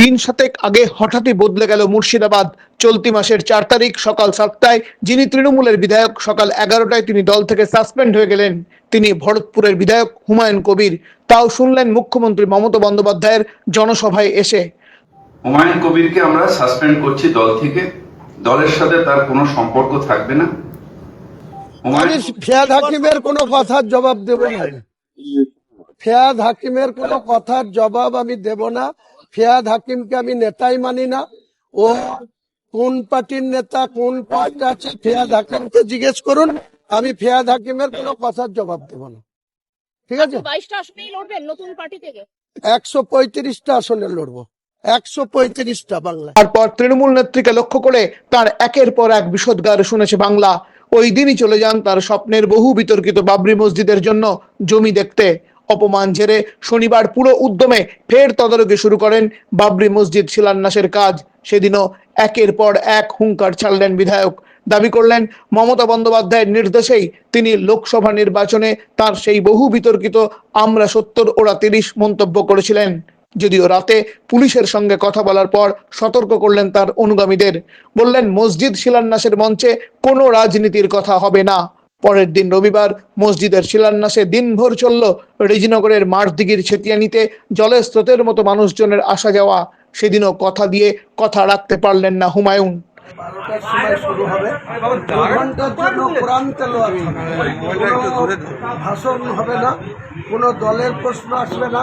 দিন সাতেক আগে হঠাৎই বদলে গেল মুর্শিদাবাদ। চলতি মাসের 4 তারিখ সকাল 7টায় যিনি তৃণমূলের বিধায়ক, সকাল 11টায় তিনি দল থেকে সাসপেন্ড হয়ে গেলেন। তিনি ভরতপুরের বিধায়ক হুমায়ুন কবির। তাও শুনলেন মুখ্যমন্ত্রী মমতা বন্দ্যোপাধ্যায়ের জনসভায় এসে। হুমায়ুন কবিরকে আমরা সাসপেন্ড করছি দল থেকে। দলের সাথে তার কোনো সম্পর্ক থাকবে না। আমি ফিয়াদ হাকিমের কোনো কথার জবাব দেব না। ফিয়াদ হাকিমের কোনো কথার জবাব আমি দেব না। ফিয়াদ হাকিমকে আমি নেতাই মানি না। ও কোন পার্টির নেতা, কোন পার্টি আছে, ফিয়াদ হাকিমকে জিজ্ঞেস করুন। আমি ফিয়াদ হাকিমের কোনো কথার জবাব দেব না। ঠিক আছে? 22টা আসনেই লড়বেন নতুন পার্টি থেকে? 135টা আসনে লড়বো। 135টা বাংলা। তারপর তৃণমূল নেত্রীকে লক্ষ্য করে তার একের পর এক বিষোদগার শুনেছে বাংলা। ওই দিনই চলে যান তার স্বপ্নের বহু বিতর্কিত বাবরি মসজিদের জন্য জমি দেখতে। অপমান ঝেড়ে শনিবার পুরো উদ্যমে ফের তদারকি শুরু করেন বাবরি মসজিদ শিলান্যাসের কাজ। সেদিনও একের পর এক হুঙ্কার ছাড়লেন বিধায়ক। দাবি করলেন মমতা বন্দ্যোপাধ্যায়ের নির্দেশেই তিনি লোকসভা নির্বাচনে তার সেই বহু বিতর্কিত আমরা 70 ওরা 30 মন্তব্য করেছিলেন। যদিও রাতে পুলিশের সঙ্গে কথা বলার পর সতর্ক করলেন তার অনুগামীদের। বললেন মসজিদ শিলান্যাসের মঞ্চে কোনো রাজনীতির কথা হবে না। পরের দিন রবিবার মসজিদের শিলান্যাসে দিনভর চলল রেজিনগরের মাঠদিঘির ছেতিয়ানিতে জলের স্রোতের মতো মানুষজনের আসা যাওয়া। সেদিনও কথা দিয়ে কথা রাখতে পারলেন না হুমায়ুন। 12টার সময় শুরু হবে। 2 ঘন্টার জন্য কোরআন তেলাওয়াত হবে। কোনো ভাষণ হবে না, কোনো দলের প্রশ্ন আসবে না,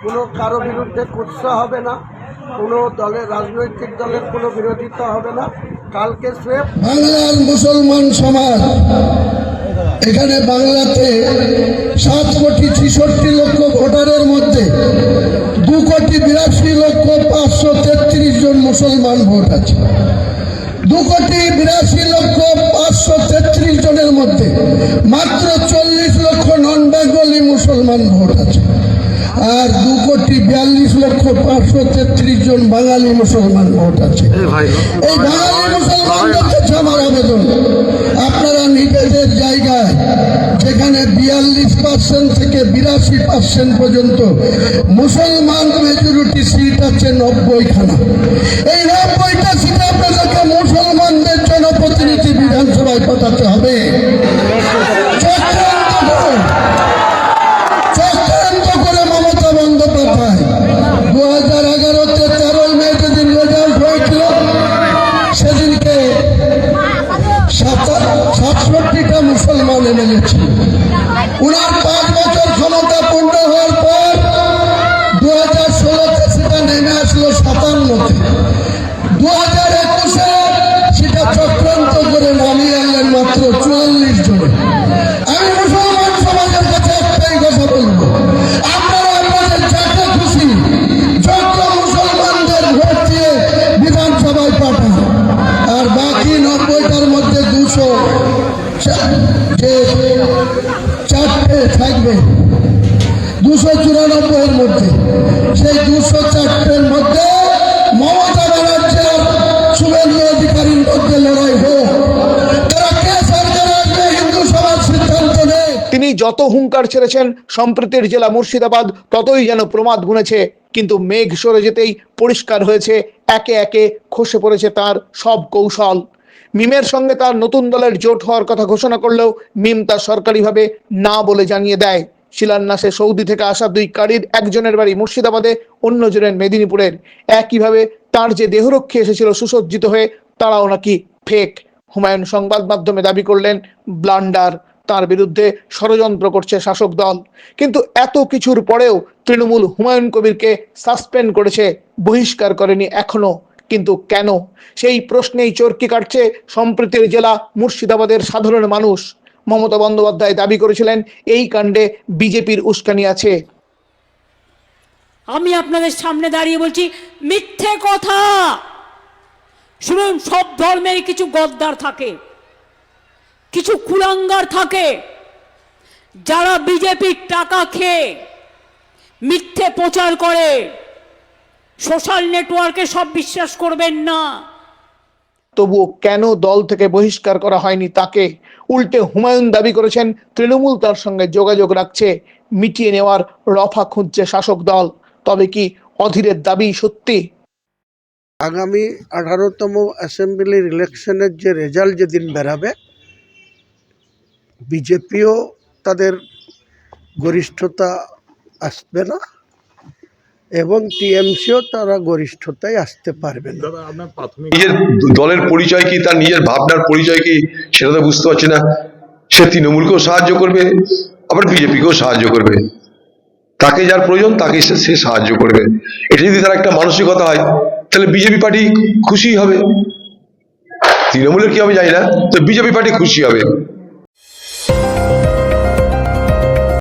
কোনো কারো বিরুদ্ধে কুৎসা হবে না, কোনো দলের রাজনৈতিক দলের কোনো বিরোধিতা হবে না। কালকে স্রেফ বাংলার মুসলমান সমাজ, এখানে বাংলাতে 7,66,00,000 ভোটারের মধ্যে 2,82,533 জন মুসলমান ভোট আছে। 2,82,533 জনের মধ্যে মাত্র 40 লক্ষ নন বেঙ্গলি মুসলমান ভোট আছে। আর 2,42,533 জন বাঙালি মুসলমান ভোট আছে। এই বাঙালি মুসলমানদের কাছে আমার আবেদন, আপনারা নিজেদের জায়গায় যেখানে 42% থেকে 82% পর্যন্ত মুসলমান মেজরিটি সিট আছে 90খানা, এই 90টা সিট আপনাদেরকে মুসলমানদের জনপ্রতিনিধি বিধানসভায় পাঠাতে হবে। চক্রান্ত করে মমতা বন্দ্যোপাধ্যায় 2011-তে 13 মে যেদিন রেজাল্ট হয়েছিল সেদিনকে 67টা মুসলমান এমএলএ ছিল। উনার 5 বছর ক্ষমতা পূর্ণ হওয়ার পর 2016-তে সেটা নেমে আসলো 57-তে। 2021-এ সেটা চক্রান্ত করে নামিয়ে আনলেন মাত্র 44 জনে। আমি মুসলমান সমাজের কাছে একটাই কথা বলবো, আপনারা আপনাদের যাকে খুশি যোগ্য মুসলমানদের ভোট দিয়ে বিধানসভায় পাঠান। আর বাকি 90টার মধ্যে 200 যে 4টে থাকবে 294-এর মধ্যে, সেই 204-এর মধ্যে মমতা ব্যানার্জি আর শুভেন্দু অধিকারীর মধ্যে লড়াই হোক। তারা কে সরকার আসবে হিন্দু সমাজ সিদ্ধান্ত নেই। তিনি যত হুঙ্কার ছেড়েছেন সম্প্রীতির জেলা মুর্শিদাবাদ ততই যেন প্রমাদ গুনেছে। কিন্তু মেঘ সরে যেতেই পরিষ্কার হয়েছে একে একে খসে পড়েছে তার সব কৌশল। মিমের সঙ্গে তার নতুন দলের জোট হওয়ার কথা ঘোষণা করলেও মিম তা সরকারিভাবে না বলে জানিয়ে দেয়। শিলান্যাসে সৌদি থেকে আসা 2 কারীর একজনের বাড়ি মুর্শিদাবাদে, অন্যজনের মেদিনীপুরের। একইভাবে তার যে দেহরক্ষী এসেছিল সুসজ্জিত হয়ে, তারাও নাকি ফেক। হুমায়ুন সংবাদ মাধ্যমে দাবি করলেন ব্লান্ডার, তার বিরুদ্ধে ষড়যন্ত্র করছে শাসক দল। কিন্তু এত কিছুর পরেও তৃণমূল হুমায়ুন কবিরকে সাসপেন্ড করেছে, বহিষ্কার করেনি এখনো। কিন্তু কেন? সেই প্রশ্নেই চরকি কাটছে সম্প্রীতির জেলা মুর্শিদাবাদের সাধারণ মানুষ। মমতা বন্দ্যোপাধ্যায় দাবি করেছিলেন এই কাণ্ডে বিজেপির উস্কানি আছে। আমি আপনাদের সামনে দাঁড়িয়ে বলছি মিথ্যে কথা। শুনুন, সব ধর্মের কিছু গদ্দার থাকে, কিছু কুলাঙ্গার থাকে, যারা বিজেপির টাকা খেয়ে মিথ্যে প্রচার করে। সোশ্যাল নেটওয়ার্কে সব বিশ্বাস করবেন না। তবুও কেন দল থেকে বহিষ্কার করা হয়নি তাকে? উল্টে হুমায়ুন দাবি করেছেন তৃণমূল তার সঙ্গে যোগাযোগ রাখছে, মিটিয়ে নেওয়ার রফা খুঁজছে শাসক দল। তবে কি অধীরের দাবি সত্যি? আগামী 18তম অ্যাসেম্বলির ইলেকশনের যে রেজাল্ট যেদিন বেরাবে, বিজেপিও তাদের গরিষ্ঠতা আসবে না এবং টিএমসিও তারা গরিষ্ঠতায় আসতে পারবে না। নিজের দলের পরিচয় কি, তার নিজের ভাবনার পরিচয় কি, সেটা তো বুঝতে পারছি না। সে তৃণমূলকেও সাহায্য করবে, আবার বিজেপিকেও সাহায্য করবে। তাকে যার প্রয়োজন তাকে সে সাহায্য করবে। এটা যদি তার একটা মানসিকতা হয়, তাহলে বিজেপি পার্টি খুশি হবে। তৃণমূলের কি হবে জানি না, তো বিজেপি পার্টি খুশি হবে।